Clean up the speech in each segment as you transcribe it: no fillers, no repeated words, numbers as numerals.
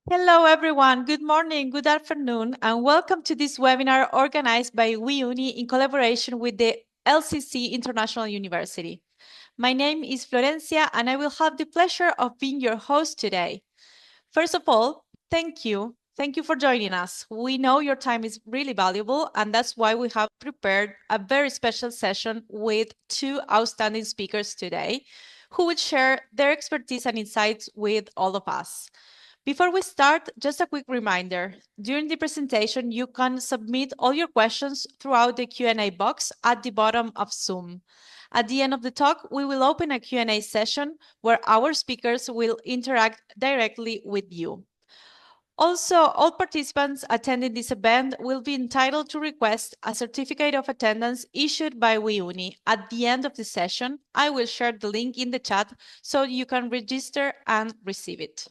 Hello, everyone. Good morning, good afternoon, and welcome to this webinar organized by WeUni in collaboration with the LCC International University. My name is Florencia, and I will have the pleasure of being your host today. First of all, thank you. Thank you for joining us. We know your time is really valuable, and that's why we have prepared a very special session with two outstanding speakers today who will share their expertise and insights with all of us. Before we start, just a quick reminder. During the presentation, you can submit all your questions throughout the Q&A box at the bottom of Zoom. At the end of the talk, we will open a Q&A session where our speakers will interact directly with you. Also, all participants attending this event will be entitled to request a certificate of attendance issued by WeUni. At the end of the session, I will share the link in the chat so you can register and receive it.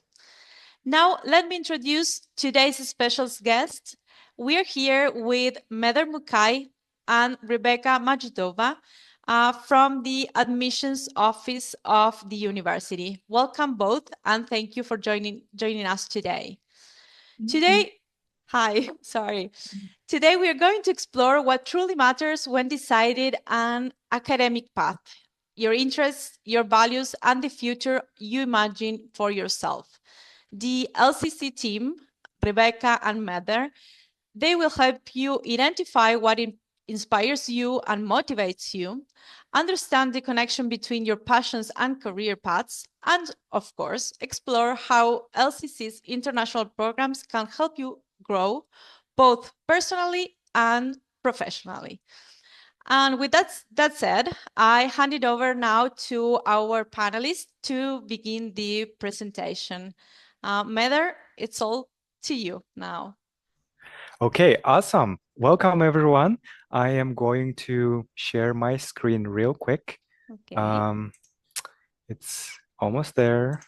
Now, let me introduce today's special guests. We are here with Meder Mukai and Rebecca Majidova from the admissions office of the university. Welcome both, and thank you for joining us today. Hi, sorry. Today we are going to explore what truly matters when deciding an academic path, your interests, your values, and the future you imagine for yourself. The LCC team, Rebecca and Mother, they will help you identify what inspires you and motivates you, understand the connection between your passions and career paths, and of course, explore how LCC's international programs can help you grow both personally and professionally. And with that said, I hand it over now to our panelists to begin the presentation. Meder, it's all to you now. Okay, awesome. Welcome, everyone. I am going to share my screen real quick. Okay. It's almost there.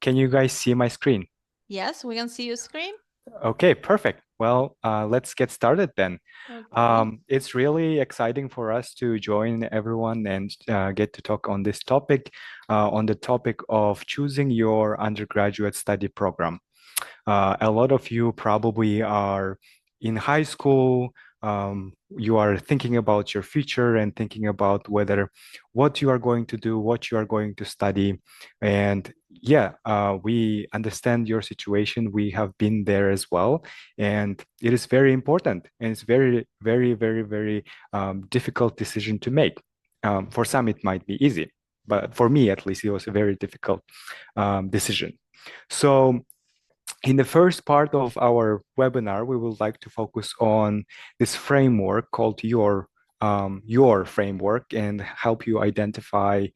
Can you guys see my screen? Yes, we can see your screen. Okay, perfect. Well, let's get started then. Okay. It's really exciting for us to join everyone and get to talk on this topic, on the topic of choosing your undergraduate study program. A lot of you probably are in high school. You are thinking about your future and thinking about what you are going to do, what you are going to study. And yeah, we understand your situation. We have been there as well. And it is very important. And it's very, very, very, very difficult decision to make. For some, it might be easy. But for me, at least, it was a very difficult decision. So in the first part of our webinar, we would like to focus on this framework called your framework and help you identify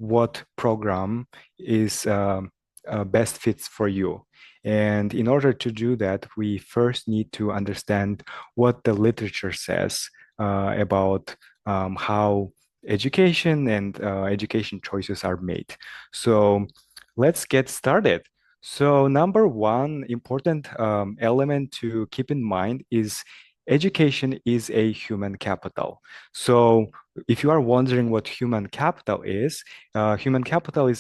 what program is best fits for you. And in order to do that, we first need to understand what the literature says about how education and education choices are made. So let's get started. So number one important element to keep in mind is education is a human capital. So if you are wondering what human capital is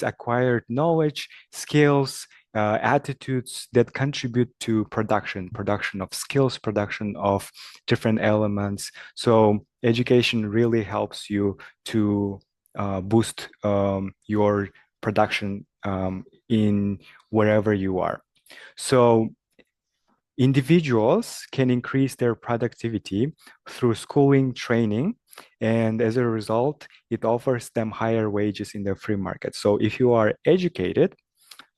acquired knowledge, skills, attitudes that contribute to production of skills, production of different elements. So education really helps you to boost your production in wherever you are. So individuals can increase their productivity through schooling, training, and as a result, it offers them higher wages in the free market. So if you are educated,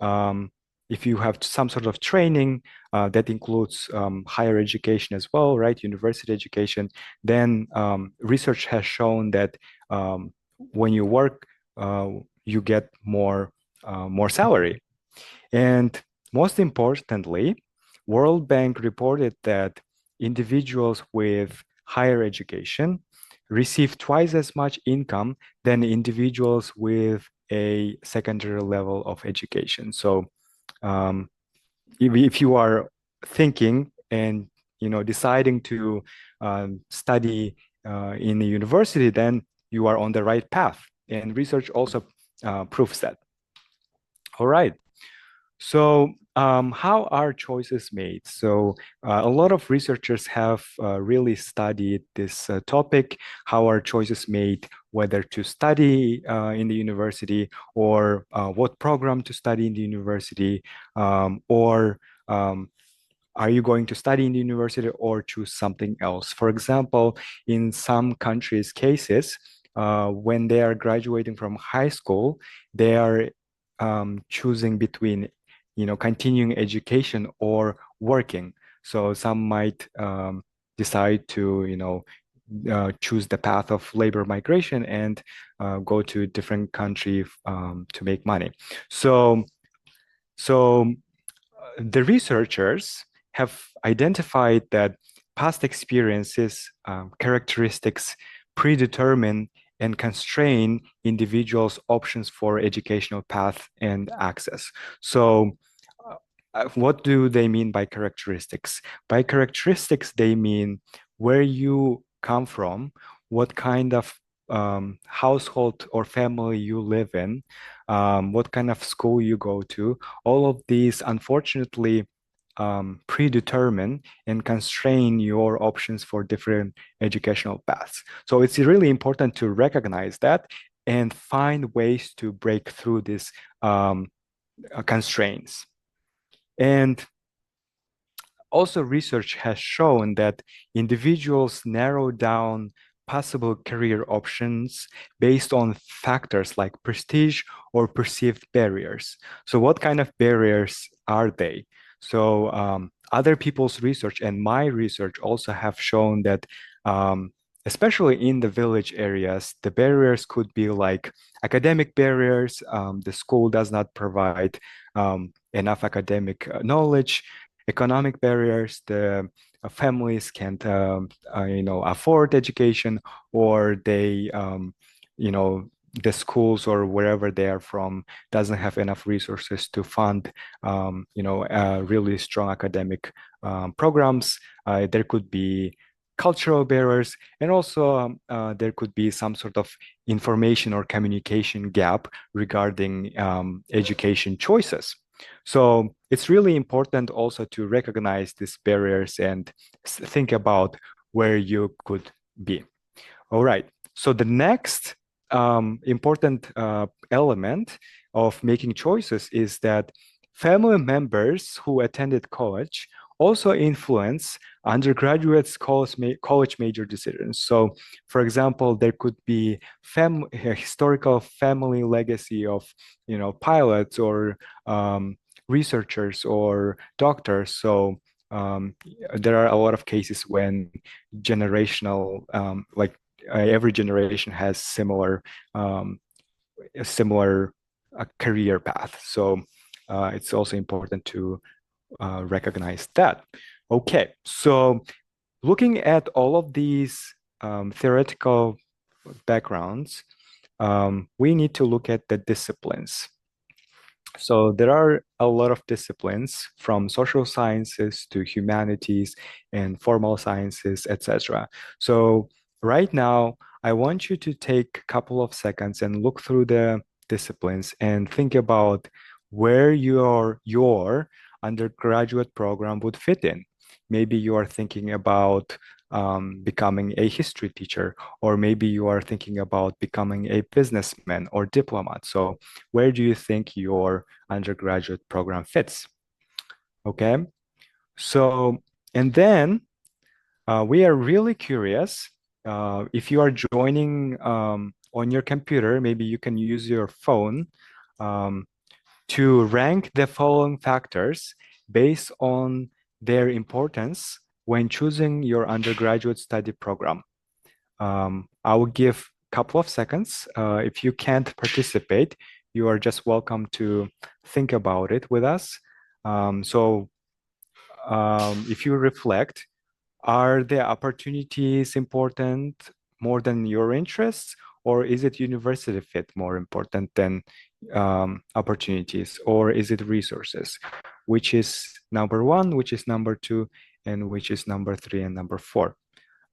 if you have some sort of training that includes higher education as well, right, university education, then research has shown that when you work, you get more salary. And most importantly, World Bank reported that individuals with higher education receive twice as much income than individuals with a secondary level of education. So if you are thinking and deciding to study in a university, then you are on the right path. and research also proves that. All right. So, how are choices made? So, a lot of researchers have really studied this topic. How are choices made, whether to study in the university, or what program to study in the university, or are you going to study in the university or choose something else? For example, in some countries' cases, when they are graduating from high school, they are choosing between, continuing education or working. So some might decide to, choose the path of labor migration and go to a different country to make money. So the researchers have identified that past experiences, characteristics predetermine and constrain individuals' options for educational path and access. So, what do they mean by characteristics? By characteristics, they mean where you come from, what kind of household or family you live in, what kind of school you go to. All of these, unfortunately, predetermine and constrain your options for different educational paths. So it's really important to recognize that and find ways to break through these constraints. And also, research has shown that individuals narrow down possible career options based on factors like prestige or perceived barriers. So, what kind of barriers are they? So, other people's research and my research also have shown that, especially in the village areas, the barriers could be like academic barriers. The school does not provide enough academic knowledge. Economic barriers, the families can't afford education, or they the schools or wherever they are from doesn't have enough resources to fund really strong academic programs. There could be cultural barriers, and also there could be some sort of information or communication gap regarding education choices. So it's really important also to recognize these barriers and think about where you could be. All right. So the next important element of making choices is that family members who attended college also influence undergraduates' college major decisions. So, for example, there could be a historical family legacy of, pilots or researchers or doctors. So there are a lot of cases when generational, every generation has a similar career path. So it's also important to recognize that. Okay, so looking at all of these theoretical backgrounds, we need to look at the disciplines. So there are a lot of disciplines from social sciences to humanities and formal sciences, etc. So right now, I want you to take a couple of seconds and look through the disciplines and think about where your undergraduate program would fit in. Maybe you are thinking about becoming a history teacher, or maybe you are thinking about becoming a businessman or diplomat. So where do you think your undergraduate program fits? Okay. So, and then we are really curious. If you are joining on your computer, maybe you can use your phone um, to rank the following factors based on their importance when choosing your undergraduate study program. I will give a couple of seconds. If you can't participate, you are just welcome to think about it with us. If you reflect, are the opportunities important more than your interests, or is it university fit more important than opportunities, or is it resources? Which is number one, which is number two, and which is number three and number four?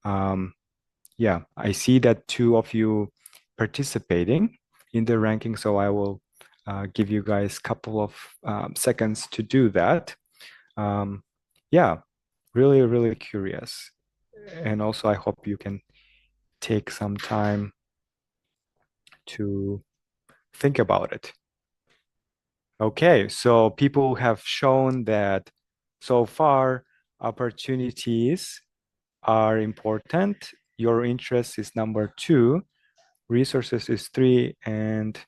Yeah, I see that two of you participating. in the ranking, so I will give you guys a couple of seconds to do that. Yeah, really, really curious. And also, I hope you can take some time to think about it. Okay, so people have shown that so far opportunities are important. Your interest is number two, resources is three, and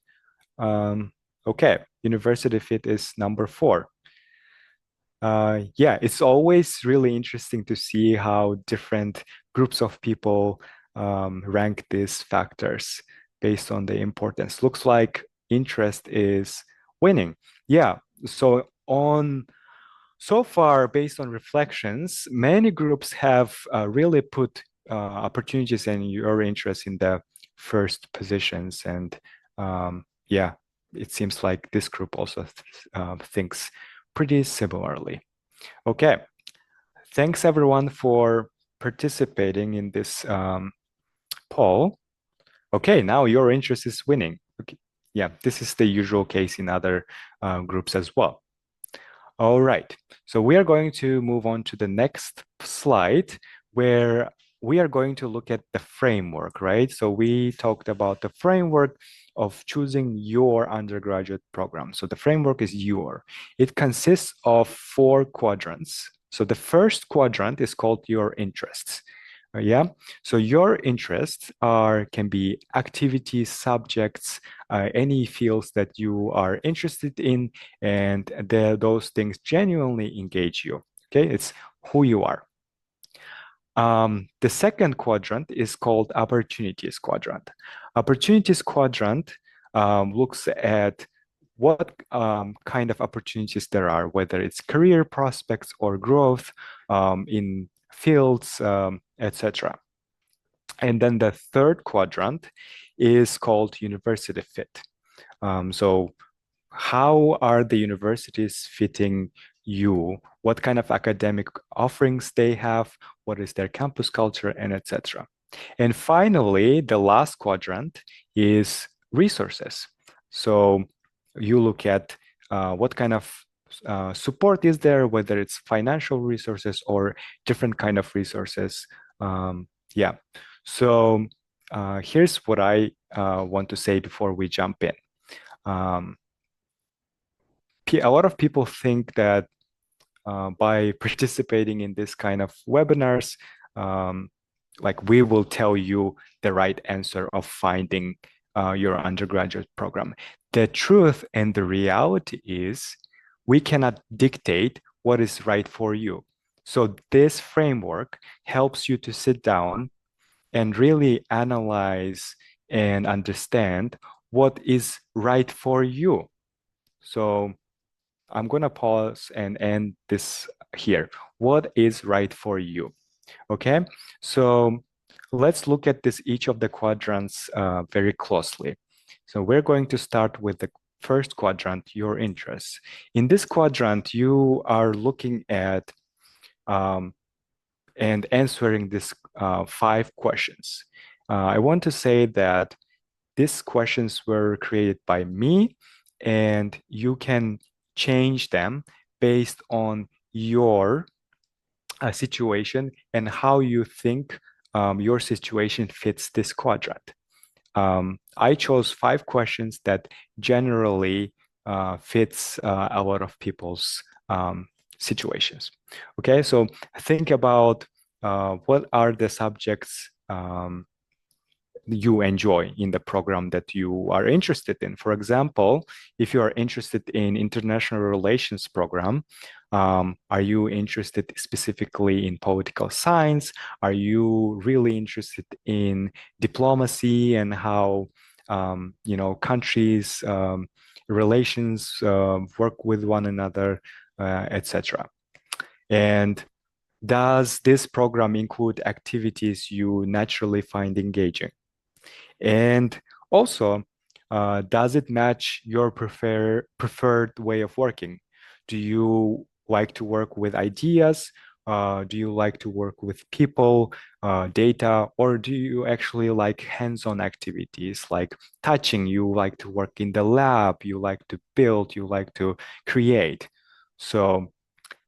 okay, university fit is number four. Yeah, it's always really interesting to see how different groups of people rank these factors based on the importance. Looks like interest is winning. Yeah, so far, based on reflections, many groups have really put opportunities and your interest in the first positions. And yeah, it seems like this group also thinks pretty similarly. Okay, thanks everyone for participating in this poll. Okay, now your interest is winning. Okay. Yeah, this is the usual case in other groups as well. All right, so we are going to move on to the next slide where we are going to look at the framework, right? So we talked about the framework of choosing your undergraduate program. So the framework is your. It consists of four quadrants. So the first quadrant is called your interests. Yeah, so your interests can be activities, subjects, any fields that you are interested in, and those things genuinely engage you. Okay, it's who you are. The second quadrant is called opportunities quadrant. Opportunities quadrant looks at what kind of opportunities there are, whether it's career prospects or growth in fields, etc. And then the third quadrant is called university fit. So how are the universities fitting you? What kind of academic offerings they have? What is their campus culture, and etc. And finally, the last quadrant is resources. So you look at what kind of support is there, whether it's financial resources or different kind of resources. Yeah. So here's what I want to say before we jump in. A lot of people think that by participating in this kind of webinars, like we will tell you the right answer of finding your undergraduate program. The truth and the reality is we cannot dictate what is right for you. So this framework helps you to sit down and really analyze and understand what is right for you. So I'm going to pause and end this here. What is right for you? Okay, so let's look at this each of the quadrants very closely. So we're going to start with the first quadrant, your interests. In this quadrant, you are looking at and answering these 5 questions. I want to say that these questions were created by me, and you can change them based on your situation and how you think your situation fits this quadrant. I chose 5 questions that generally fits a lot of people's situations. Okay, so think about what are the subjects you enjoy in the program that you are interested in. For example, if you are interested in international relations program, are you interested specifically in political science? Are you really interested in diplomacy and how countries relations work with one another, etc. And does this program include activities you naturally find engaging? And also, does it match your preferred way of working? Do you like to work with ideas? Do you like to work with people, data, or do you actually like hands-on activities like touching? You like to work in the lab, you like to build, you like to create. So,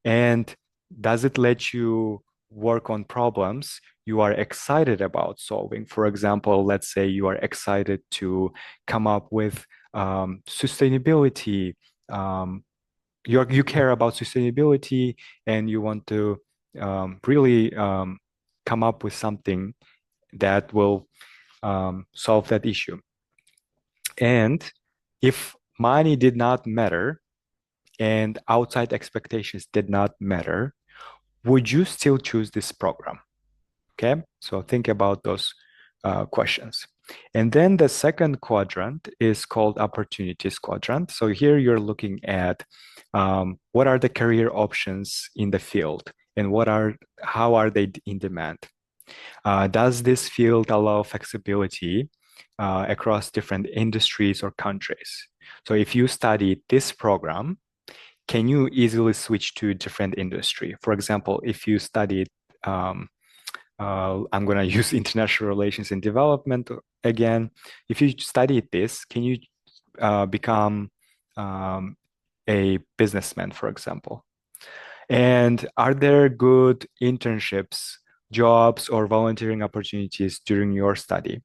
and does it let you work on problems you are excited about solving? For example, let's say you are excited to come up with sustainability. You care about sustainability and you want to really come up with something that will solve that issue. And if money did not matter and outside expectations did not matter, would you still choose this program? Okay, so think about those questions. And then the second quadrant is called opportunities quadrant. So here you're looking at what are the career options in the field and how are they in demand? Does this field allow flexibility across different industries or countries? So if you study this program, can you easily switch to different industry? For example, if you studied I'm going to use international relations and development again. If you studied this, can you become a businessman, for example? And are there good internships, jobs, or volunteering opportunities during your study?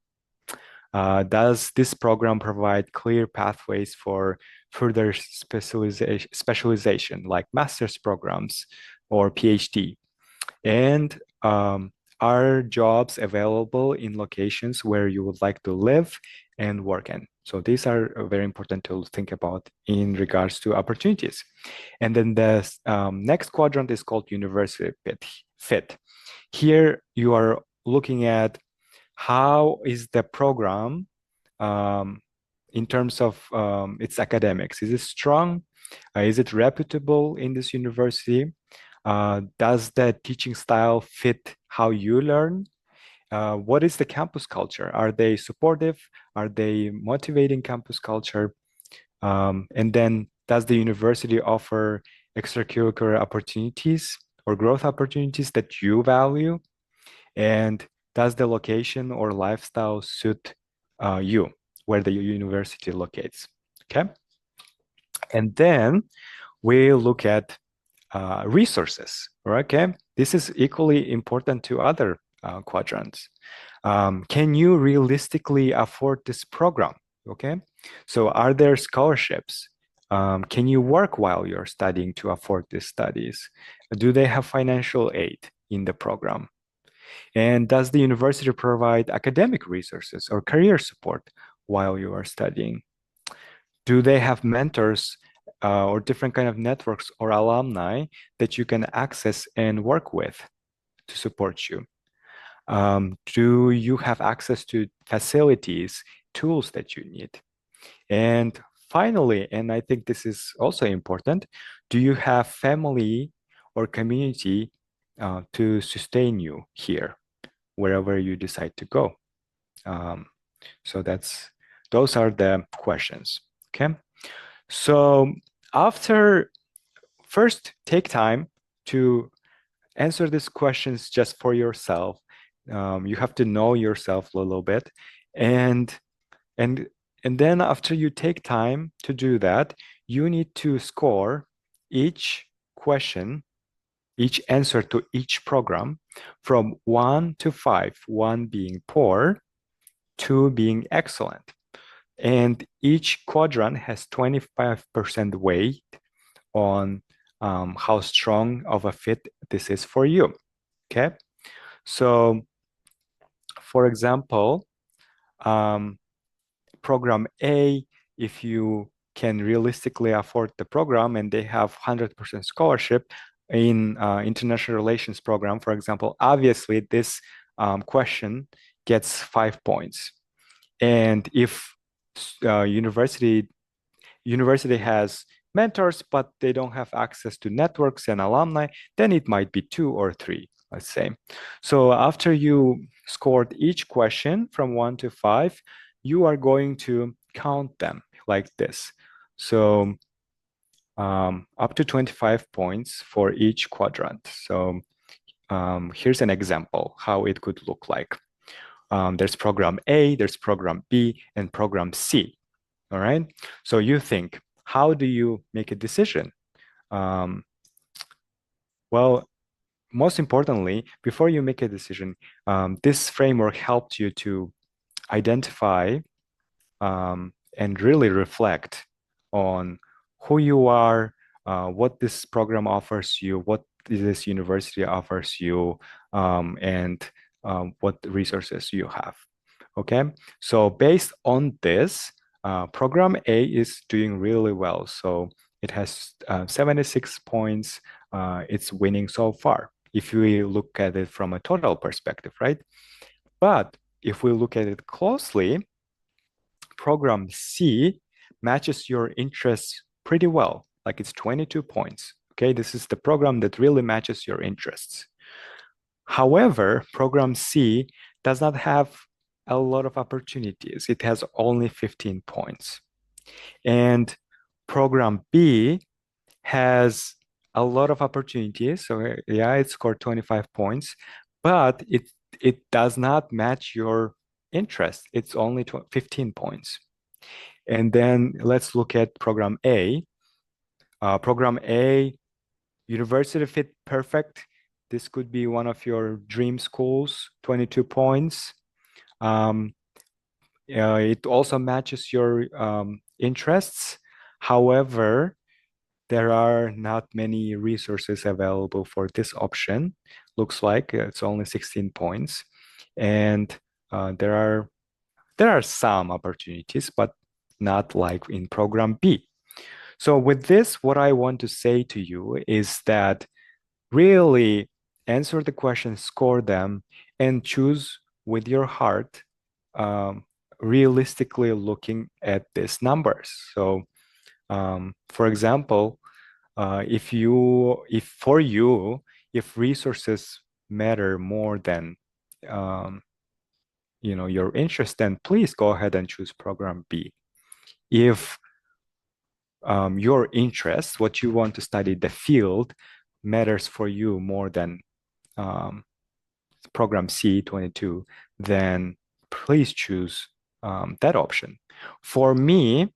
Does this program provide clear pathways for further specialization, like master's programs or PhD? And are jobs available in locations where you would like to live and work in? So these are very important to think about in regards to opportunities. And then the next quadrant is called university fit. Here you are looking at how is the program in terms of its academics? Is it strong? Is it reputable in this university? Does the teaching style fit how you learn? What is the campus culture? Are they supportive? Are they motivating campus culture? And then does the university offer extracurricular opportunities or growth opportunities that you value? And does the location or lifestyle suit you, where the university locates? Okay. And then we look at resources. Okay, this is equally important to other quadrants. Can you realistically afford this program? Okay, so are there scholarships? Can you work while you're studying to afford these studies? Do they have financial aid in the program? And does the university provide academic resources or career support while you are studying? Do they have mentors or different kind of networks or alumni that you can access and work with to support you? Do you have access to facilities, tools that you need? And finally, and I think this is also important, do you have family or community to sustain you here, wherever you decide to go? Um, so those are the questions. Okay. So after first take time to answer these questions just for yourself. You have to know yourself a little bit, and and and then after you take time to do that, you need to score each question, each answer to each program from 1 to 5, 1 being poor, 2 being excellent. And each quadrant has 25% weight on how strong of a fit this is for you. Okay. So, for example, program A, if you can realistically afford the program and they have 100% scholarship in international relations program, for example, obviously this question gets 5 points. And if university has mentors, but they don't have access to networks and alumni, then it might be 2 or 3, let's say. So after you scored each question from 1 to 5, you are going to count them like this. So up to 25 points for each quadrant. So here's an example how it could look like. There's program A, there's program B, and program C. All right. So you think, how do you make a decision? Um, well, most importantly, before you make a decision, this framework helped you to identify and really reflect on who you are, what this program offers you, what this university offers you, and what resources you have. Okay, so based on this, program A is doing really well. So it has 76 points. It's winning so far, if we look at it from a total perspective, right? But if we look at it closely, program C matches your interests pretty well. Like it's 22 points. Okay, this is the program that really matches your interests. However, program C does not have a lot of opportunities. It has only 15 points. And program B has a lot of opportunities. So yeah, it scored 25 points, but it does not match your interest. It's only 15 points. And then let's look at program A. Program A, university fit perfect. This could be one of your dream schools, 22 points. Um, it also matches your interests. However, there are not many resources available for this option. Looks like it's only 16 points. And there are some opportunities, but not like in program B. So with this, what I want to say to you is that really answer the questions, score them, and choose with your heart, um, realistically looking at these numbers. So, for example, if for you, if resources matter more than um, your interest, then please go ahead and choose program B. If your interest, what you want to study, the field matters for you more than um, program C 22, then please choose that option. For me,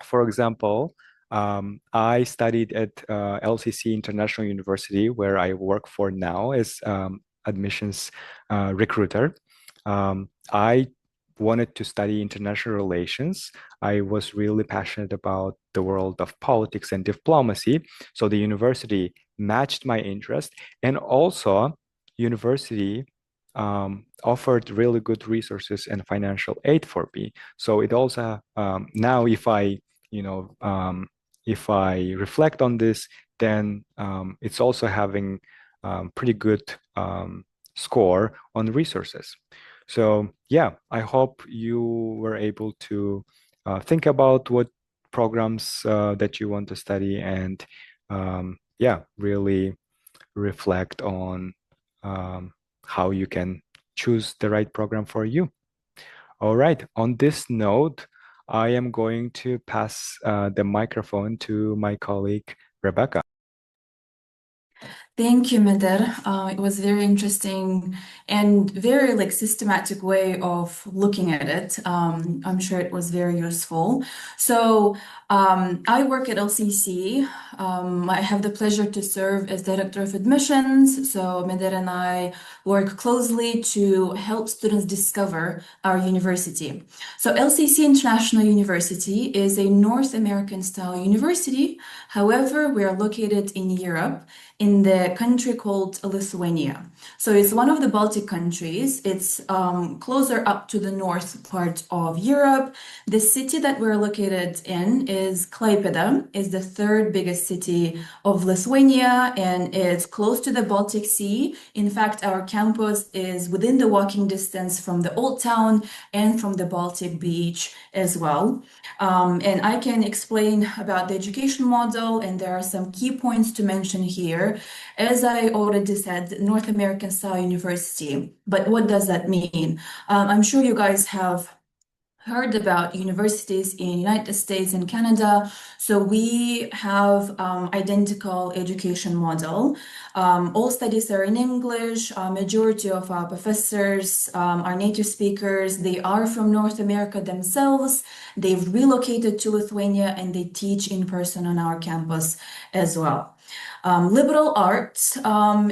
for example, I studied at LCC International University, where I work for now as admissions recruiter. I wanted to study international relations. I was really passionate about the world of politics and diplomacy. So the university matched my interest, and also university offered really good resources and financial aid for me. So it also now if I reflect on this, then it's also having pretty good score on resources. So yeah, I hope you were able to think about what programs that you want to study, and yeah, really reflect on how you can choose the right program for you. All right, on this note, I am going to pass the microphone to my colleague, Rebecca. Thank you, Meder. It was very interesting and very systematic way of looking at it. I'm sure it was very useful. So I work at LCC. I have the pleasure to serve as Director of Admissions. So Meder and I work closely to help students discover our university. So LCC International University is a North American style university. However, we are located in Europe, in the country called Lithuania. So it's one of the Baltic countries. It's closer up to the north part of Europe. The city that we're located in is Klaipėda, is the third biggest city of Lithuania, and it's close to the Baltic Sea. In fact, our campus is within the walking distance from the Old Town and from the Baltic Beach as well. And I can explain about the education model, and there are some key points to mention here. As I already said, North American style university. But what does that mean? I'm sure you guys have heard about universities in United States and Canada. So we have identical education model. All studies are in English. Majority of our professors are native speakers. They are from North America themselves. They've relocated to Lithuania and they teach in person on our campus as well. Liberal arts,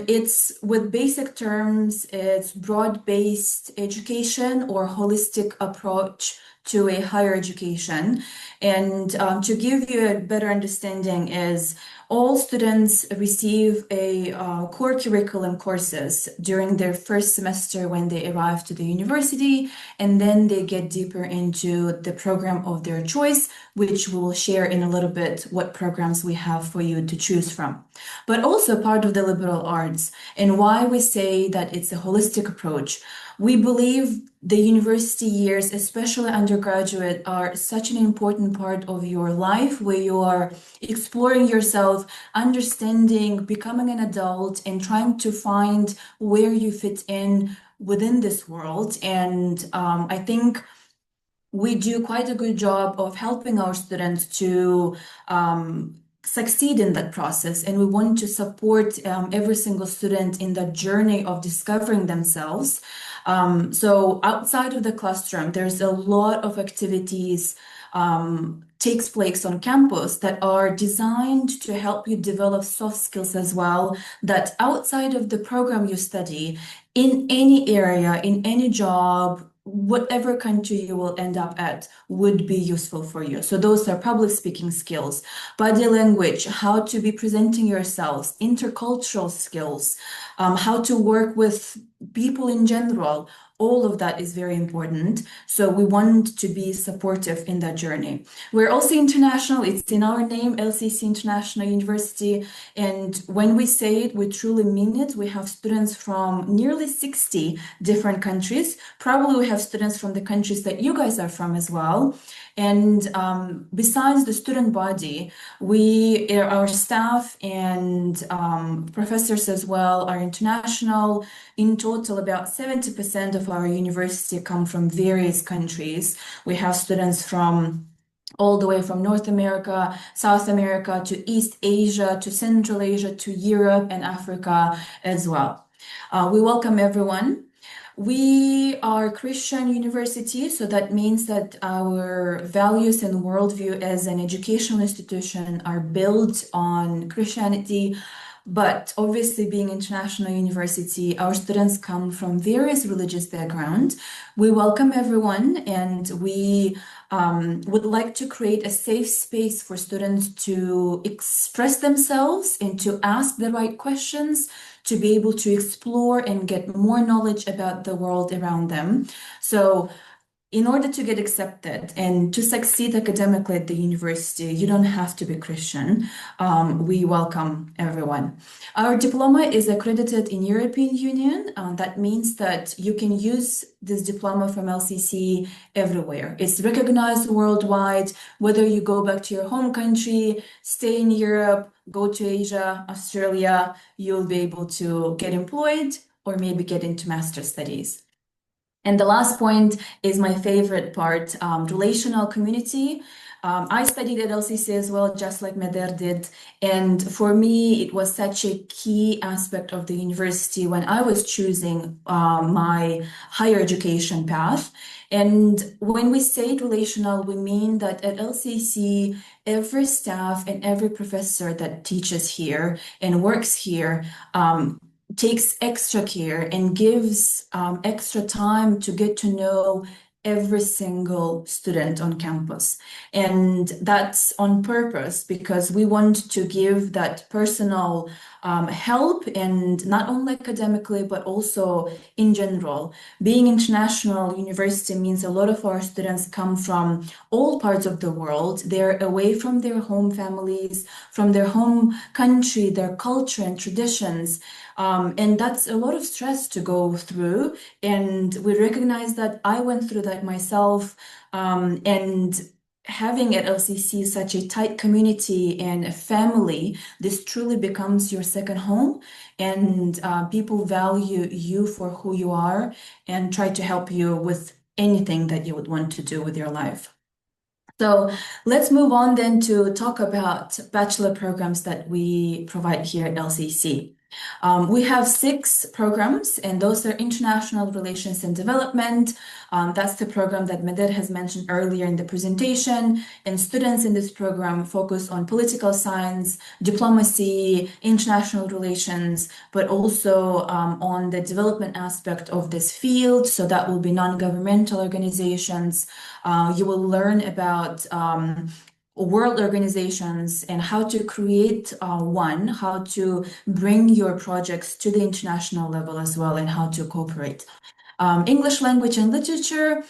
it's with basic terms, it's broad-based education or holistic approach to a higher education. And to give you a better understanding is all students receive a core curriculum courses during their first semester when they arrive to the university, and then they get deeper into the program of their choice, which we will share in a little bit what programs we have for you to choose from. But also part of the liberal arts, and why we say that it's a holistic approach. We believe the university years, especially undergraduate, are such an important part of your life where you are exploring yourself, understanding, becoming an adult, and trying to find where you fit in within this world. And I think we do quite a good job of helping our students to succeed in that process, and we want to support every single student in that journey of discovering themselves. So outside of the classroom, there's a lot of activities takes place on campus that are designed to help you develop soft skills as well, that outside of the program you study, in any area, in any job, whatever country you will end up at would be useful for you. So those are public speaking skills, body language, how to be presenting yourselves, intercultural skills, how to work with people in general. All of that is very important. So we want to be supportive in that journey. We're also international. It's in our name, LCC International University. And when we say it, we truly mean it. We have students from nearly 60 different countries. Probably we have students from the countries that you guys are from as well. And besides the student body, our staff and professors as well are international. In total, about 70% of our university come from various countries. We have students from all the way from North America, South America, to East Asia, to Central Asia, to Europe and Africa as well. We welcome everyone. We are a Christian university, so that means that our values and worldview as an educational institution are built on Christianity. But obviously, being international university, our students come from various religious backgrounds. We welcome everyone, and we would like to create a safe space for students to express themselves and to ask the right questions, to be able to explore and get more knowledge about the world around them. So in order to get accepted and to succeed academically at the university, you don't have to be Christian. We welcome everyone. Our diploma is accredited in European Union. That means that you can use this diploma from LCC everywhere. It's recognized worldwide, whether you go back to your home country, stay in Europe, go to Asia, Australia, you'll be able to get employed or maybe get into master's studies. And the last point is my favorite part, relational community. I studied at LCC as well, just like Meder did. And for me, it was such a key aspect of the university when I was choosing my higher education path. And when we say relational, we mean that at LCC, every staff and every professor that teaches here and works here takes extra care and gives extra time to get to know every single student on campus. And that's on purpose because we want to give that personal help, and not only academically, but also in general. Being international university means a lot of our students come from all parts of the world. They're away from their home families, from their home country, their culture and traditions. And that's a lot of stress to go through. And we recognize that I went through that myself. And having at LCC such a tight community and a family, this truly becomes your second home. And people value you for who you are and try to help you with anything that you would want to do with your life. So let's move on then to talk about bachelor programs that we provide here at LCC. We have 6 programs, and those are International Relations and Development. That's the program that Meded has mentioned earlier in the presentation. And students in this program focus on political science, diplomacy, international relations, but also on the development aspect of this field. So that will be non-governmental organizations. You will learn about world organizations and how to create how to bring your projects to the international level as well, and how to cooperate. English language and literature.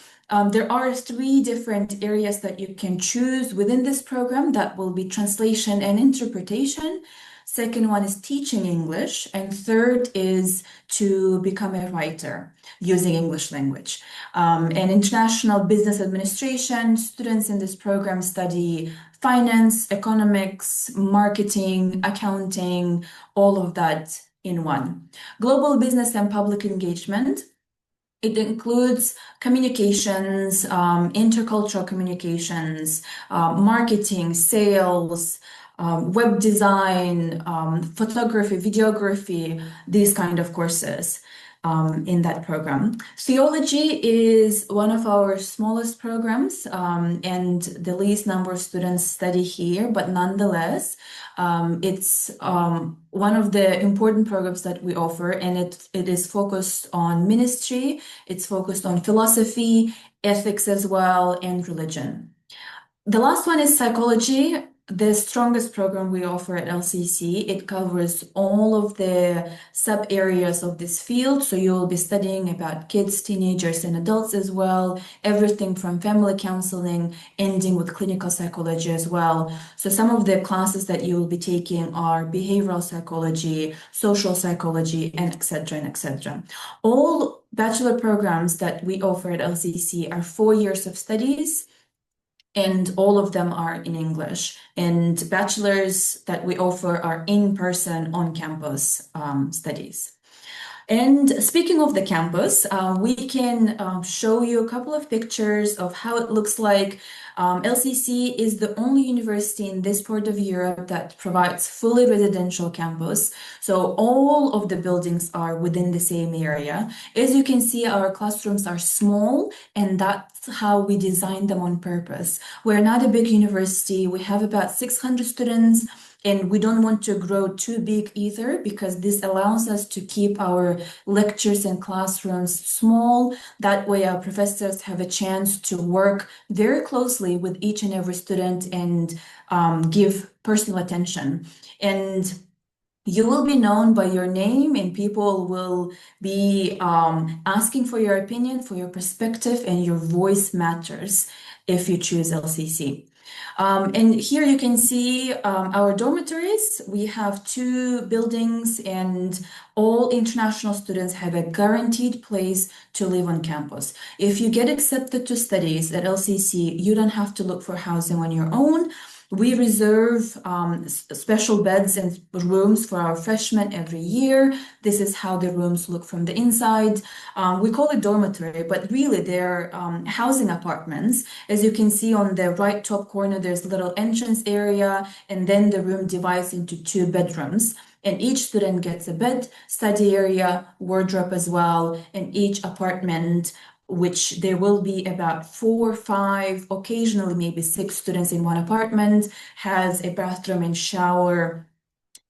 There are 3 different areas that you can choose within this program. That will be translation and interpretation. Second one is teaching English, and third is to become a writer using English language. And international business administration, students in this program study finance, economics, marketing, accounting, all of that in one. Global business and public engagement. It includes communications, intercultural communications, marketing, sales, web design, photography, videography, these kind of courses in that program. Theology is one of our smallest programs, and the least number of students study here, but nonetheless, it's one of the important programs that we offer, and it is focused on ministry, it's focused on philosophy, ethics as well, and religion. The last one is psychology, the strongest program we offer at LCC. It covers all of the sub areas of this field. So you'll be studying about kids, teenagers, and adults as well, everything from family counseling, ending with clinical psychology as well. So some of the classes that you will be taking are behavioral psychology, social psychology, and etc. and etc. All bachelor programs that we offer at LCC are 4 years of studies, and all of them are in English. And bachelors that we offer are in-person, on-campus studies. And speaking of the campus, we can show you a couple of pictures of how it looks like. LCC is the only university in this part of Europe that provides fully residential campus. So all of the buildings are within the same area. As you can see, our classrooms are small, and that's how we designed them on purpose. We're not a big university. We have about 600 students. And we don't want to grow too big either, because this allows us to keep our lectures and classrooms small. That way our professors have a chance to work very closely with each and every student and give personal attention. And you will be known by your name, and people will be asking for your opinion, for your perspective, and your voice matters if you choose LCC. And here you can see our dormitories. We have 2 buildings, and all international students have a guaranteed place to live on campus. If you get accepted to studies at LCC, you don't have to look for housing on your own. We reserve special beds and rooms for our freshmen every year. This is how the rooms look from the inside. We call it dormitory, but really they're housing apartments. As you can see on the right top corner, there's a little entrance area, and then the room divides into 2 bedrooms. And each student gets a bed, study area, wardrobe as well, and each apartment, which there will be about 4, 5, occasionally maybe 6 students in one apartment, has a bathroom and shower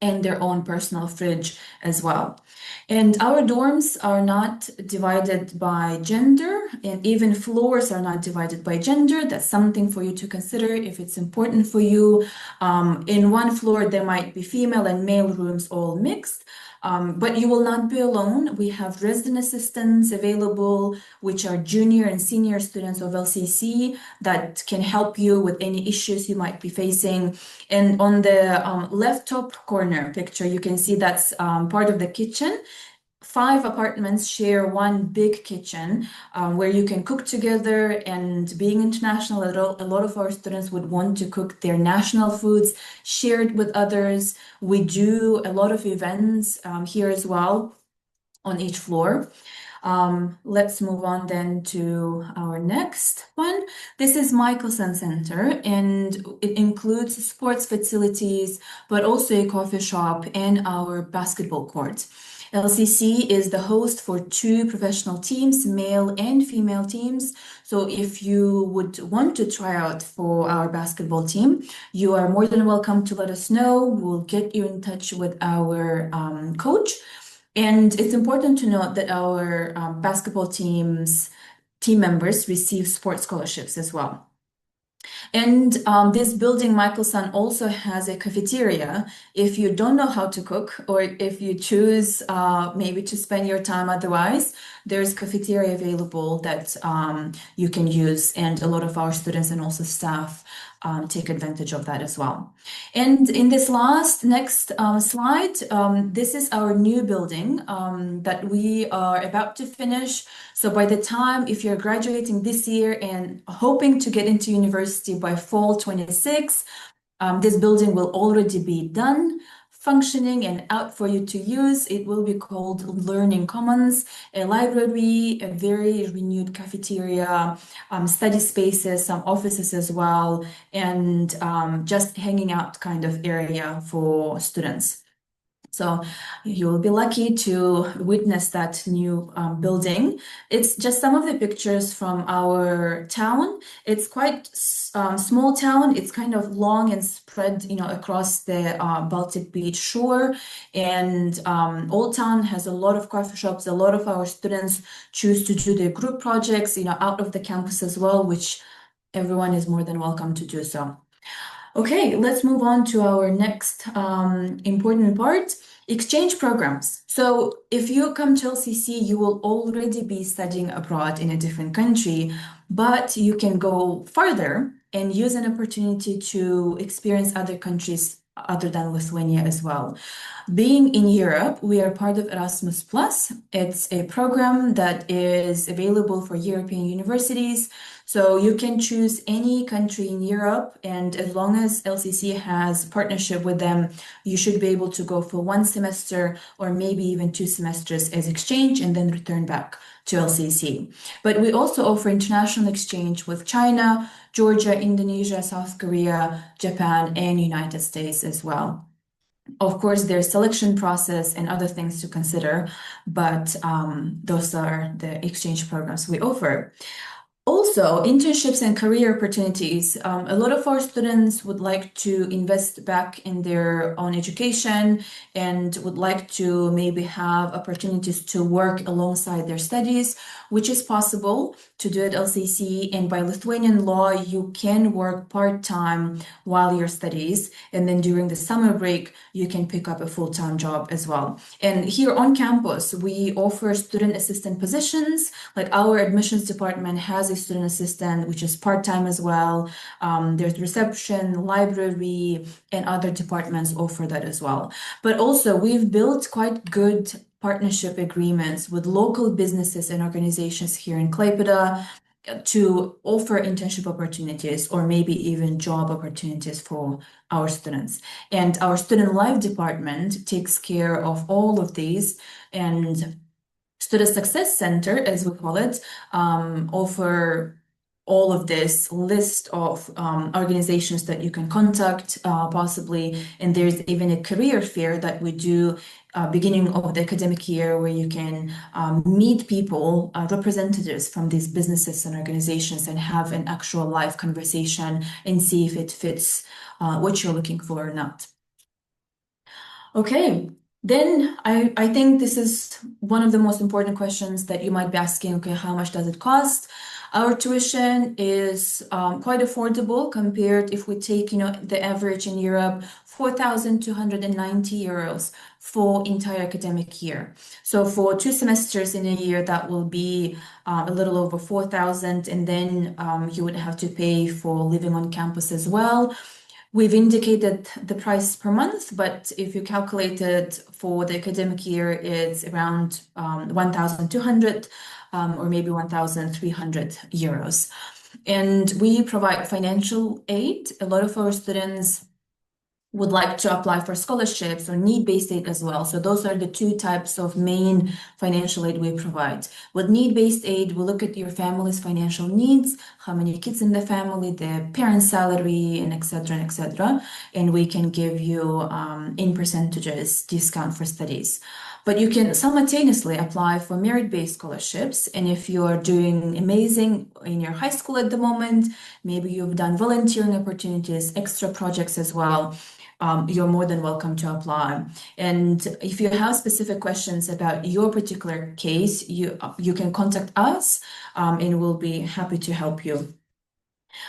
and their own personal fridge as well. And our dorms are not divided by gender, and even floors are not divided by gender. That's something for you to consider if it's important for you. In one floor, there might be female and male rooms all mixed. But you will not be alone. We have resident assistants available, which are junior and senior students of LCC that can help you with any issues you might be facing. And on the left top corner picture, you can see that's part of the kitchen. 5 apartments share one big kitchen where you can cook together, and being international, a lot of our students would want to cook their national foods shared with others. We do a lot of events here as well on each floor. Let's move on then to our next one. This is Michelson Center, and it includes sports facilities, but also a coffee shop and our basketball court. LCC is the host for 2 professional teams, male and female teams. So if you would want to try out for our basketball team, you are more than welcome to let us know. We'll get you in touch with our coach. And it's important to note that our basketball team members receive sports scholarships as well. And this building, Michelson, also has a cafeteria. If you don't know how to cook, or if you choose maybe to spend your time otherwise, there's cafeteria available that you can use, and a lot of our students and also staff take advantage of that as well. And in this next slide, this is our new building that we are about to finish. So by the time, if you're graduating this year and hoping to get into university by fall 26, this building will already be done, functioning and out for you to use. It will be called Learning Commons, a library, a very renewed cafeteria, study spaces, some offices as well, and just hanging out kind of area for students. So you'll be lucky to witness that new building. It's just some of the pictures from our town. It's quite small town. It's kind of long and spread, across the Baltic Beach shore. And Old Town has a lot of coffee shops. A lot of our students choose to do their group projects, out of the campus as well, which everyone is more than welcome to do so. Okay, let's move on to our next important part, exchange programs. So if you come to LCC, you will already be studying abroad in a different country, but you can go further and use an opportunity to experience other countries other than Lithuania as well. Being in Europe, we are part of Erasmus Plus. It's a program that is available for European universities. So you can choose any country in Europe, and as long as LCC has partnership with them, you should be able to go for 1 semester or maybe even 2 semesters as exchange and then return back to LCC. But we also offer international exchange with China, Georgia, Indonesia, South Korea, Japan, and United States as well. Of course, there's selection process and other things to consider, but those are the exchange programs we offer. Also, internships and career opportunities. A lot of our students would like to invest back in their own education and would like to maybe have opportunities to work alongside their studies, which is possible to do at LCC. And by Lithuanian law, you can work part-time while your studies, and then during the summer break, you can pick up a full-time job as well. And here on campus, we offer student assistant positions. Like our admissions department has a student assistant, which is part-time as well. There's reception, library, and other departments offer that as well. But also, we've built quite good partnership agreements with local businesses and organizations here in Klaipėda to offer internship opportunities or maybe even job opportunities for our students. And our student life department takes care of all of these, and Student Success Center, as we call it, offer all of this list of organizations that you can contact possibly. And there's even a career fair that we do beginning of the academic year where you can meet people, representatives from these businesses and organizations, and have an actual live conversation and see if it fits what you're looking for or not. Okay. Then I think this is one of the most important questions that you might be asking, okay, how much does it cost? Our tuition is quite affordable compared if we take, the average in Europe, 4,290 euros for entire academic year. So for 2 semesters in a year, that will be a little over 4,000, and then you would have to pay for living on campus as well. We've indicated the price per month, but if you calculate it for the academic year, it's around 1,200 or maybe 1,300 euros. And we provide financial aid. A lot of our students would like to apply for scholarships or need-based aid as well. So those are the two types of main financial aid we provide. With need-based aid, we look at your family's financial needs, how many kids in the family, the parent's salary, and et cetera, and et cetera. And we can give you in percentages discount for studies. But you can simultaneously apply for merit-based scholarships. And if you're doing amazing in your high school at the moment, maybe you've done volunteering opportunities, extra projects as well, you're more than welcome to apply. And if you have specific questions about your particular case, you can contact us, and we'll be happy to help you.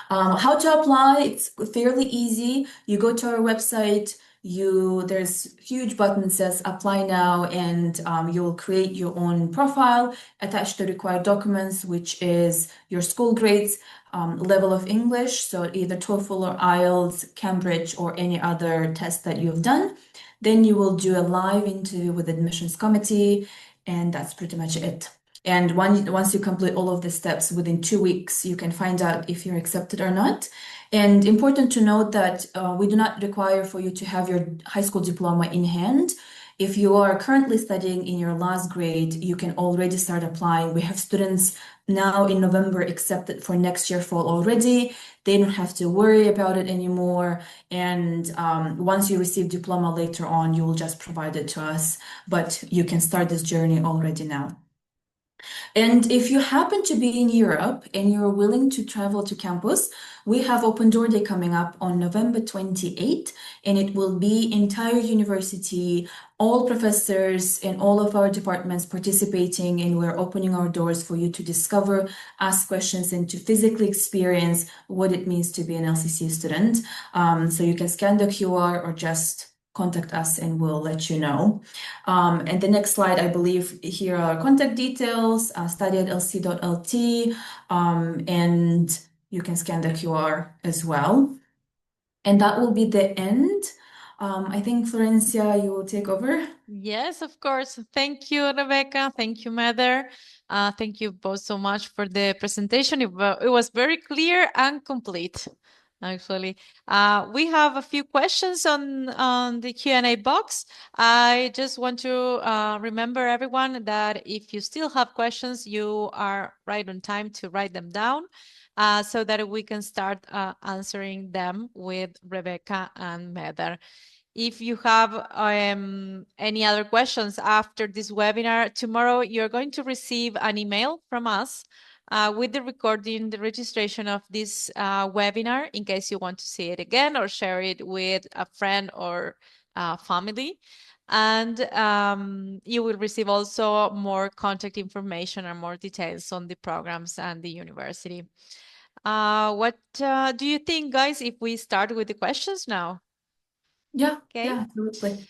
How to apply? It's fairly easy. You go to our website. There's huge button says apply now, and you'll create your own profile, attach the required documents, which is your school grades, level of English, so either TOEFL or IELTS, Cambridge, or any other test that you've done. Then you will do a live interview with the admissions committee, and that's pretty much it. And once you complete all of the steps within 2 weeks, you can find out if you're accepted or not. And important to note that we do not require for you to have your high school diploma in hand. If you are currently studying in your last grade, you can already start applying. We have students now in November accepted for next year fall already. They don't have to worry about it anymore. And once you receive diploma later on, you will just provide it to us. But you can start this journey already now. And if you happen to be in Europe and you're willing to travel to campus, we have Open Door Day coming up on November 28th, and it will be entire university, all professors and all of our departments participating, and we're opening our doors for you to discover, ask questions, and to physically experience what it means to be an LCC student. So you can scan the QR or just contact us and we'll let you know. And the next slide, I believe here are contact details, study@lc.lt, and you can scan the QR as well. And that will be the end. I think, Florencia, you will take over. Yes, of course. Thank you, Rebecca. Thank you, Mother. Thank you both so much for the presentation. It was very clear and complete, actually. We have a few questions on the Q&A box. I just want to remember everyone that if you still have questions, you are right on time to write them down so that we can start answering them with Rebecca and Mother. If you have any other questions after this webinar, tomorrow you're going to receive an email from us with the recording, the registration of this webinar in case you want to see it again or share it with a friend or family. And you will receive also more contact information and more details on the programs and the university. What do you think, guys, if we start with the questions now? Yeah, Okay. yeah, absolutely.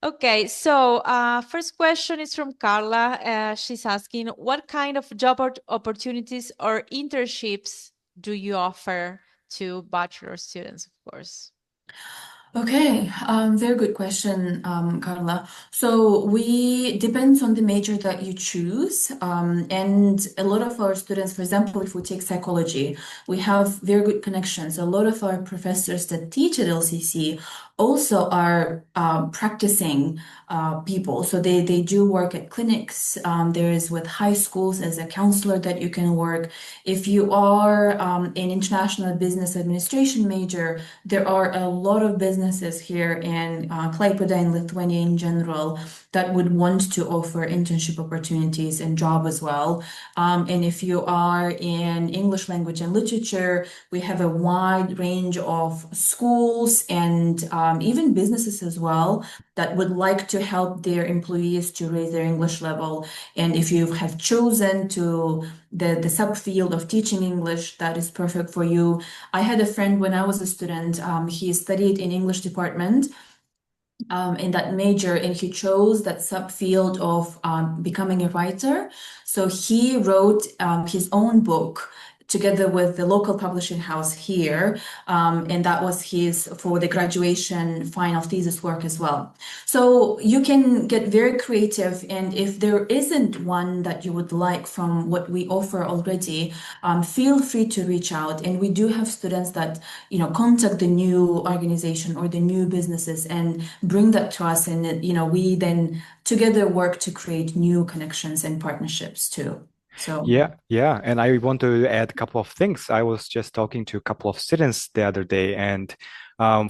Okay, so first question is from Carla. She's asking, what kind of job opportunities or internships do you offer to bachelor students, of course? Okay, very good question, Carla. So we depends on the major that you choose, and a lot of our students, for example, if we take psychology, we have very good connections. A lot of our professors that teach at LCC also are practicing people. So they do work at clinics. There is with high schools as a counselor that you can work. If you are an international business administration major, there are a lot of businesses here in Klaipėda and Lithuania in general that would want to offer internship opportunities and job as well. And if you are in English language and literature, we have a wide range of schools and even businesses as well that would like to help their employees to raise their English level. And if you have chosen to the subfield of teaching English, that is perfect for you. I had a friend when I was a student, he studied in English department in that major, and he chose that subfield of becoming a writer. So he wrote his own book together with the local publishing house here. And that was his for the graduation final thesis work as well. So you can get very creative, and if there isn't one that you would like from what we offer already, feel free to reach out. And we do have students that, contact the new organization or the new businesses and bring that to us, and we then together work to create new connections and partnerships too. So Yeah. And I want to add a couple of things. I was just talking to a couple of students the other day, and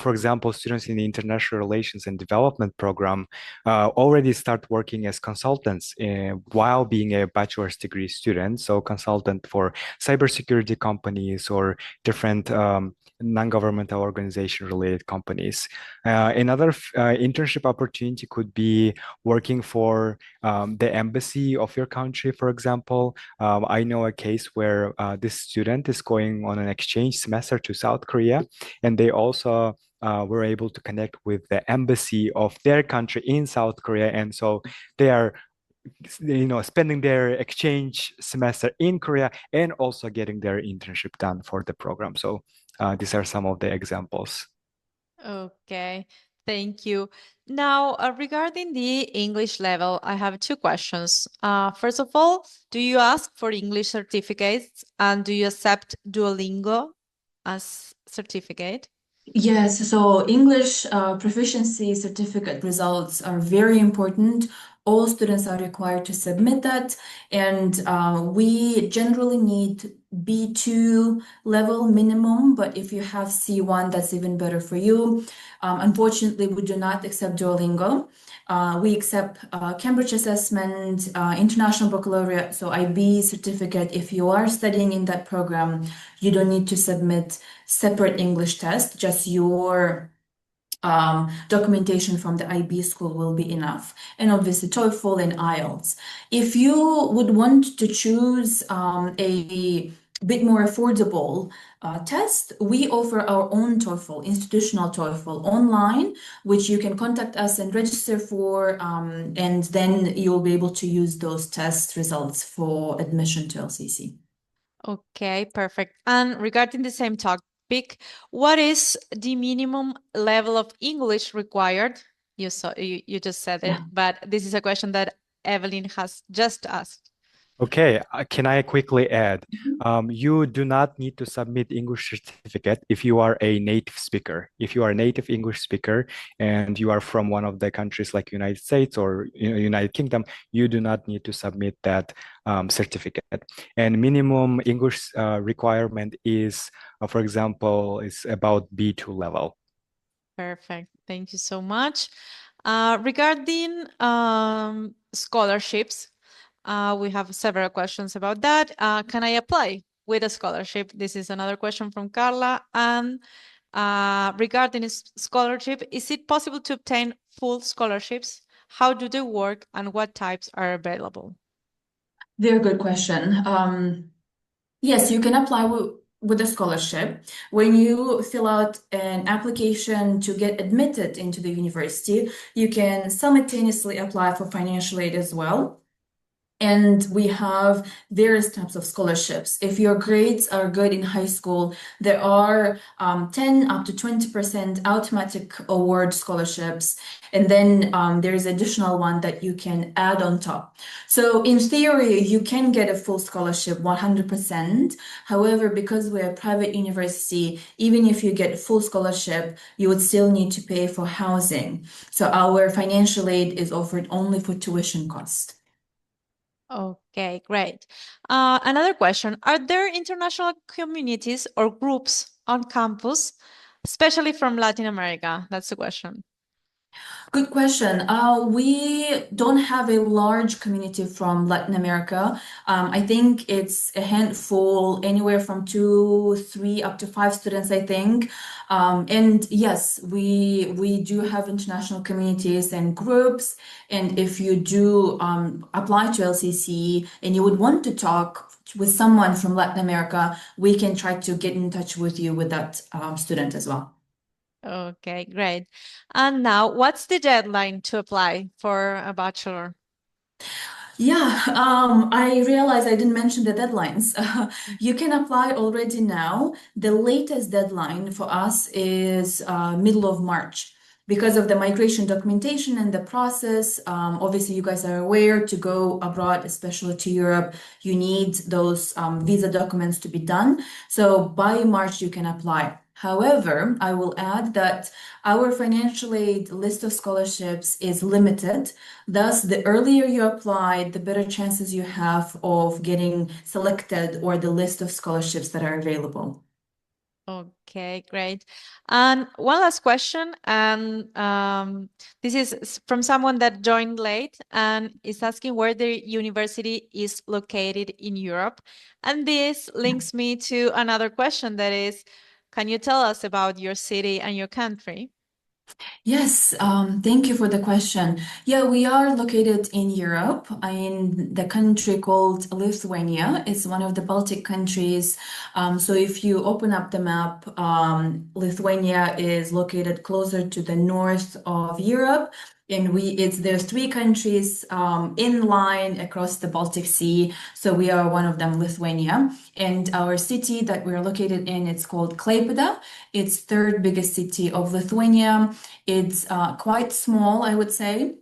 for example, students in the International Relations and Development program already start working as consultants while being a bachelor's degree student. So consultant for cybersecurity companies or different non-governmental organization related companies. Another internship opportunity could be working for the embassy of your country, for example. I know a case where this student is going on an exchange semester to South Korea, and they also were able to connect with the embassy of their country in South Korea, and so they are spending their exchange semester in Korea and also getting their internship done for the program. So these are some of the examples. Okay, thank you. Now, regarding the English level, I have two questions. First of all, do you ask for English certificates, and do you accept Duolingo as certificate? yes, so English proficiency certificate results are very important. All students are required to submit that, and we generally need B2 level minimum, but if you have C1, that's even better for you. Unfortunately, we do not accept Duolingo. We accept Cambridge Assessment, International Baccalaureate, so IB certificate. If you are studying in that program, you don't need to submit separate English test, just your documentation from the IB school will be enough. And obviously TOEFL and IELTS. If you would want to choose a bit more affordable test, we offer our own TOEFL, institutional TOEFL online, which you can contact us and register for, and then you'll be able to use those test results for admission to LCC. Okay, perfect. And regarding the same topic, what is the minimum level of English required? You just said it, Yeah. but this is a question that Evelyn has just asked. Okay, can I quickly add? You do not need to submit English certificate if you are a native speaker. If you are a native English speaker and you are from one of the countries like United States or United Kingdom, you do not need to submit that certificate. And minimum English requirement is, for example, is about B2 level. Perfect. Thank you so much. Regarding scholarships, we have several questions about that. Can I apply with a scholarship? This is another question from Carla. And regarding scholarship, is it possible to obtain full scholarships? How do they work, and what types are available? Very good question. Yes, you can apply with a scholarship. When you fill out an application to get admitted into the university, you can simultaneously apply for financial aid as well. And we have various types of scholarships. If your grades are good in high school, there are 10 up to 20% automatic award scholarships. And then there is additional one that you can add on top. So in theory, you can get a full scholarship 100%. However, because we're a private university, even if you get full scholarship, you would still need to pay for housing. So our financial aid is offered only for tuition cost. Okay, great. Another question, are there international communities or groups on campus, especially from Latin America? That's the question. Good question. We don't have a large community from Latin America. I think it's a handful, anywhere from 2, 3, up to 5 students, I think. And yes, we do have international communities and groups. And if you do apply to LCC and you would want to talk with someone from Latin America, we can try to get in touch with you with that student as well. Okay, great. And now, what's the deadline to apply for a bachelor? Yeah, I realized I didn't mention the deadlines. You can apply already now. The latest deadline for us is middle of March. Because of the migration documentation and the process, obviously you guys are aware to go abroad, especially to Europe, you need those visa documents to be done. So by March you can apply. However, I will add that our financial aid list of scholarships is limited. Thus, the earlier you apply, the better chances you have of getting selected or the list of scholarships that are available. Okay, great. And one last question, and this is from someone that joined late and is asking where the university is located in Europe. And this links me to another question that is, can you tell us about your city and your country? Yes, thank you for the question. Yeah, we are located in Europe, in the country called Lithuania. It's one of the Baltic countries. So if you open up the map, Lithuania is located closer to the north of Europe. And there's three countries in line across the Baltic Sea. So we are one of them, Lithuania. And our city that we're located in, it's called Klaipėda. It's third biggest city of Lithuania. It's quite small, I would say,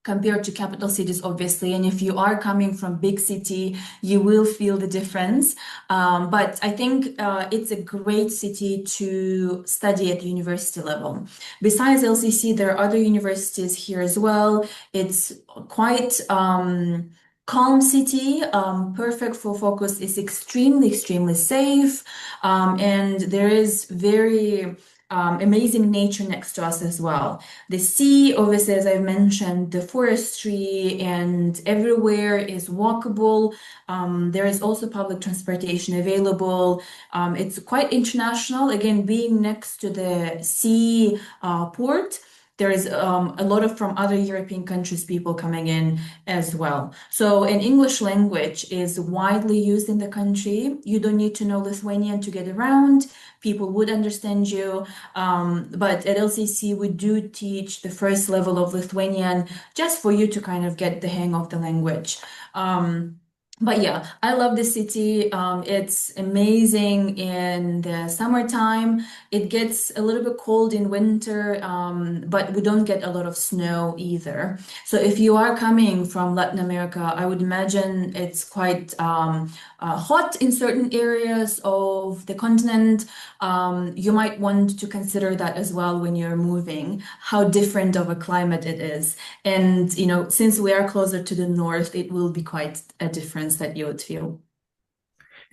compared to capital cities, obviously. And if you are coming from big city, you will feel the difference. But I think it's a great city to study at university level. Besides LCC, there are other universities here as well. It's quite calm city, perfect for focus. It's extremely safe, and there is very amazing nature next to us as well. The sea, obviously, as I mentioned, the forestry, and everywhere is walkable. There is also public transportation available. It's quite international. Again, being next to the sea port, there is a lot of from other European countries people coming in as well. So an English language is widely used in the country. You don't need to know Lithuanian to get around. People would understand you. But at LCC, we do teach the first level of Lithuanian just for you to kind of get the hang of the language. But yeah, I love the city. It's amazing in the summertime. It gets a little bit cold in winter, but we don't get a lot of snow either. So if you are coming from Latin America, I would imagine it's quite hot in certain areas of the continent. You might want to consider that as well when you're moving, how different of a climate it is. And, since we are closer to the north, it will be quite a difference that you would feel.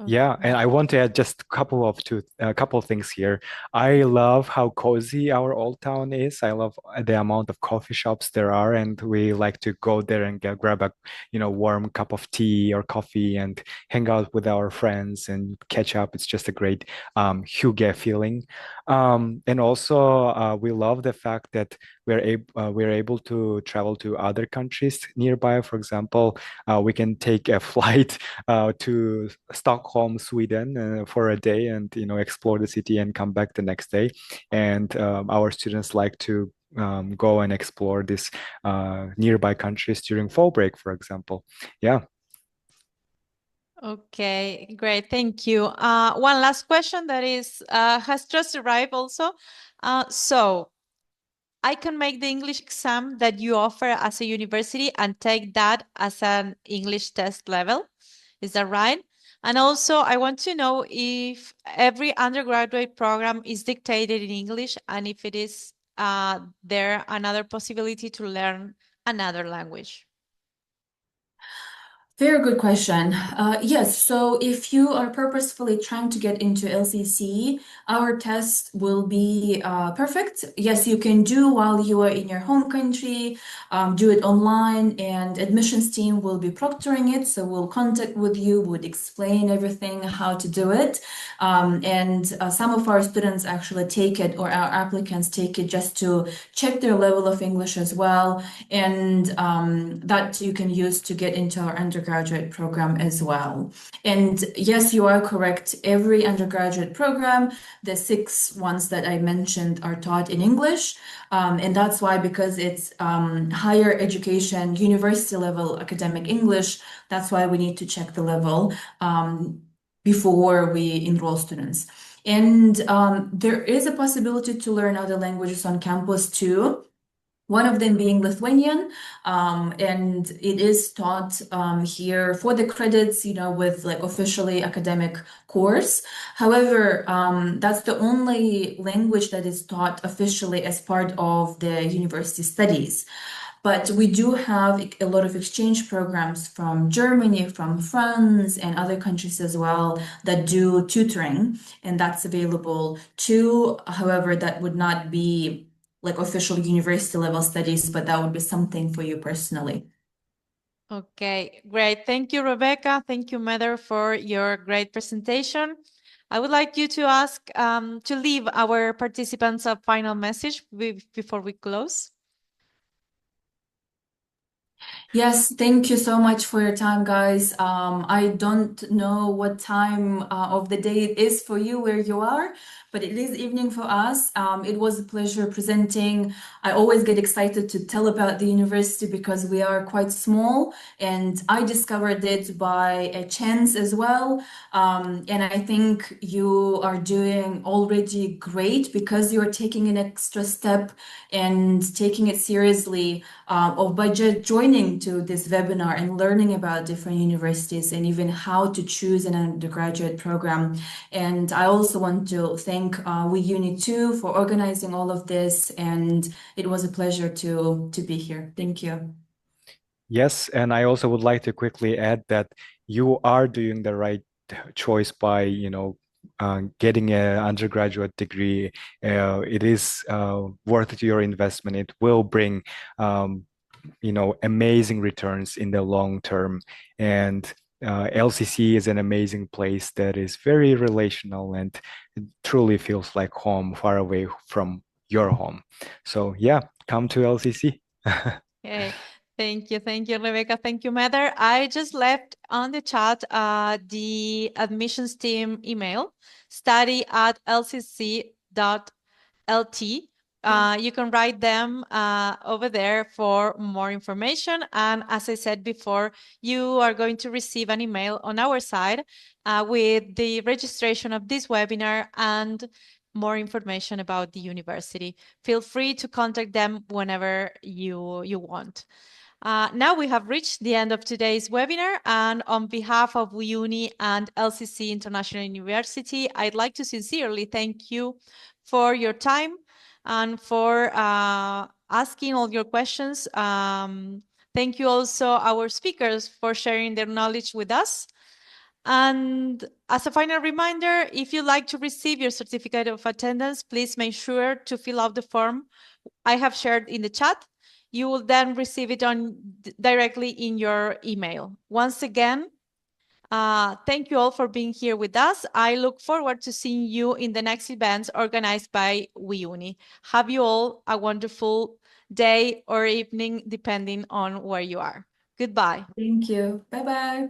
Yeah, and I want to add just a couple of things here. I love how cozy our old town is. I love the amount of coffee shops there are, and we like to go there and grab a warm cup of tea or coffee and hang out with our friends and catch up. It's just a great hygge feeling. And also we love the fact that we're able to travel to other countries nearby. For example, we can take a flight to Stockholm, Sweden, for a day, and explore the city and come back the next day. And our students like to go and explore these nearby countries during fall break, for example. Yeah. Okay, great. Thank you. One last question that has just arrived also. So I can make the English exam that you offer as a university and take that as an English test level. Is that right? And also, I want to know if every undergraduate program is dictated in English and if it is there another possibility to learn another language. Very good question. Yes, so if you are purposefully trying to get into LCC, our test will be perfect. Yes, you can do while you are in your home country, do it online, and admissions team will be proctoring it. So we'll contact with you, would explain everything, how to do it. And some of our students actually take it, or our applicants take it just to check their level of English as well. And that you can use to get into our undergraduate undergraduate program as well. And yes, you are correct. Every undergraduate program, the 6 ones that I mentioned are taught in English. And that's why, because it's higher education, university level academic English, that's why we need to check the level before we enroll students. And there is a possibility to learn other languages on campus too. One of them being Lithuanian, and it is taught here for the credits, with like officially academic course. However, that's the only language that is taught officially as part of the university studies. But we do have a lot of exchange programs from Germany, from France, and other countries as well that do tutoring, and that's available too. However, that would not be like official university level studies, but that would be something for you personally. Okay, great. Thank you, Rebecca. Thank you, Mother, for your great presentation. I would like you to ask, to leave our participants a final message before we close. Yes, thank you so much for your time, guys. I don't know what time of the day it is for you where you are, but it is evening for us. It was a pleasure presenting. I always get excited to tell about the university because we are quite small, and I discovered it by a chance as well. And I think you are doing already great because you're taking an extra step and taking it seriously, or by just joining to this webinar and learning about different universities and even how to choose an undergraduate program. And I also want to thank WeUni too for organizing all of this, and it was a pleasure to be here. Thank you. Yes, and I also would like to quickly add that you are doing the right choice by, getting an undergraduate degree. It is worth your investment. It will bring, amazing returns in the long term. And LCC is an amazing place that is very relational and it truly feels like home, far away from your home. So yeah, come to LCC. Okay. Thank you, Rebecca. Thank you, Mother. I just left on the chat the admissions team email, study@lcc.lt. You can write them over there for more information. And as I said before, you are going to receive an email on our side with the registration of this webinar and more information about the university. Feel free to contact them whenever you want. Now we have reached the end of today's webinar, and on behalf of WeUni and LCC International University, I'd like to sincerely thank you for your time and for asking all your questions. Thank you also our speakers for sharing their knowledge with us. And as a final reminder, if you'd like to receive your certificate of attendance, please make sure to fill out the form I have shared in the chat. You will then receive it directly in your email. Once again, thank you all for being here with us. I look forward to seeing you in the next events organized by WeUni. Have you all a wonderful day or evening, depending on where you are. Goodbye. Thank you. Bye-bye.